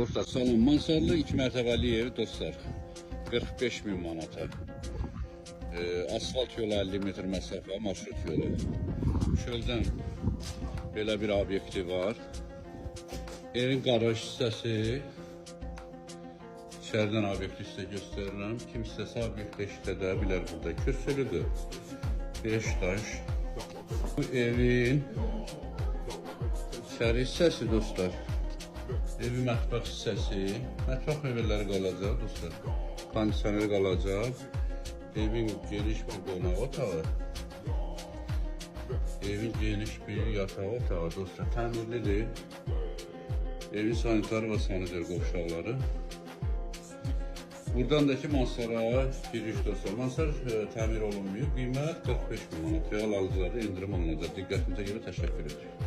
Dostlar, salon mansarlı 2 mərtəbəli ev dostlar. 45.000 manata. Asfalt yolu 50 metr məsafə, marşrut yolu. Çöldən belə bir obyekti var. Evin qaraj hissəsi. İçərdən obyekti sizə göstərirəm. Kim istəsə obyekti eşidə bilər burada. Kösülüdür. 5 daş. Bu evin içəri hissəsi dostlar. Evi mətbəx hissəsi. Mətbəx mebelləri qalacaq dostlar. Kondisioner qalacaq. Evin geniş bir qonaq otağı. Evin geniş bir yatağı otağı dostlar. Təmirlidir. Evin sanitar və saniter qovşaqları. Buradan da ki mansara giriş dostlar. Mansar təmir olunmuyor. Qiymət 45.000 manat. Real alıcılarda indirim olunacaq. Diqqətinizə görə təşəkkür edirəm.